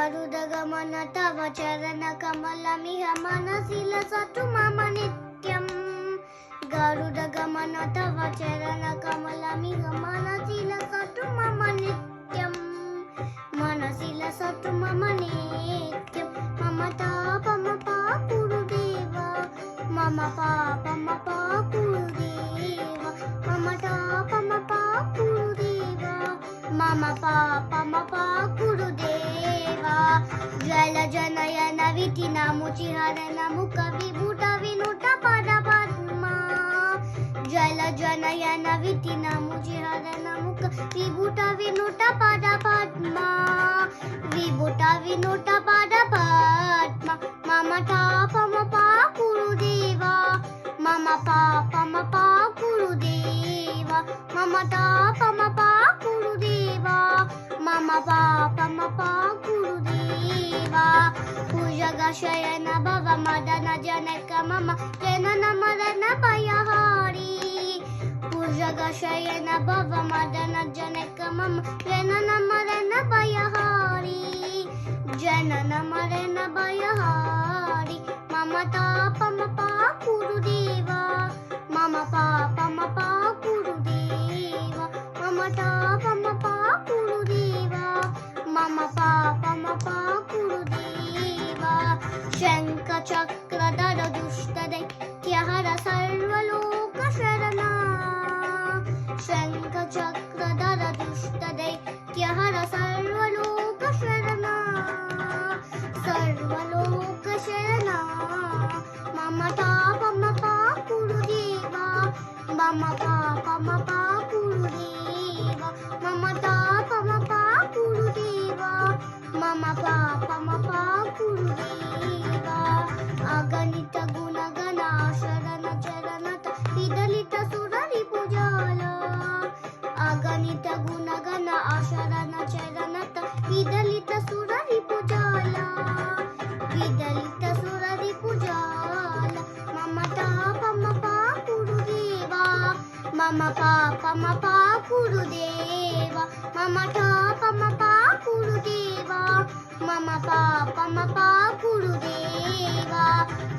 गरुडगमन तव चरणकमलमिह मनसि लसतु मम नित्यम् गरुडगमन तव चरणकमलमिह मनसि लसतु मम नित्यम् मनसि लसतु मम नित्यं मम तापमपा गुरुदेव मम पापमपा गुरुदेव मम तापमपा गुरुदेव मम पापमपा गुरुदेव जलजनयन विधिनमुचिहरन मुख विभूत विनुत पदपद्मा जलजनयन विधिनमुचिहरन मुख विभूत विनुत पदपद्मा विभूत विनुत पदपद्मा मम तापमपा गुरुदेव मम पापमपा गुरुदेव मम तापमपा गुरुदेव मम पापमपा गुरुदेव भुजगशयन भव मदन जनक मम जनन मरण भयहारी भुजगशयन भव मदन जनक मम जनन मरण भयहारी जनन मरण भयहारी मम तापमपा गुरुदेव मम पापमपा गुरुदेव मम तापमपा गुरुदेव मम पापमपा गुरुदेव शंख चक्रधर दुष्टदैत्यहर सर्वलोकशरणा शंख चक्रधर दुष्टदैत्यहर सर्वलोकशरणा सर्वलोकशरणा मम तापमपा गुरुदेव मम पापमपा गुरुदेव मम तापमपा गुरुदेव मम पापमपा गुरुदेव अगणित गुणगण शरण चरणत विदलित सुररिपुजाल अगणित गुणगण शरण चरणत विदलित सुररिपुजाल विदलित सुररिपुजाल मम तापमपा गुरुदेव मम पापमपा गुरुदेव मम तापमपा गुरुदेव मम पापमपा गुरुदेव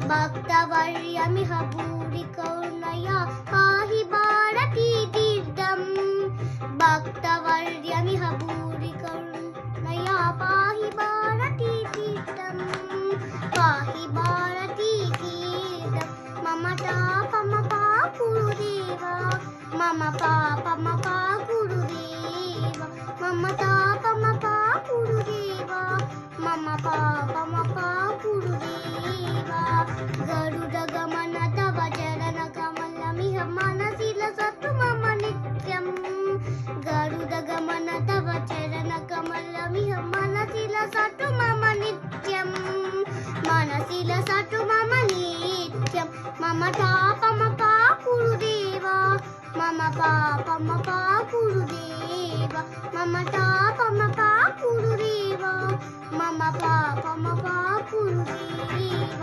भक्तवर्यमिह भूरि करुणया पाहि भारती तीर्थम् भक्तवर्यमिह भूरि करुणया पाहि भारती तीर्थम् पाहि भारती तीर्थम् मम तापमपा गुरुदेव मम पापमपा गुरुदेव मम तापमपा गुरुदेव मम पापमपा गुरुदेव गरुडगमन तव चरणकमलमिह मनसि लसतु मम नित्यम् गरुडगमन तव चरणकमलमिह मनसि लसतु मम नित्यम् मनसि लसतु मम नित्यं मम तापमपा गुरुदेव मम पापमपा गुरुदेव मम तापमपा गुरुदेव मम पापमपा गुरुदेव।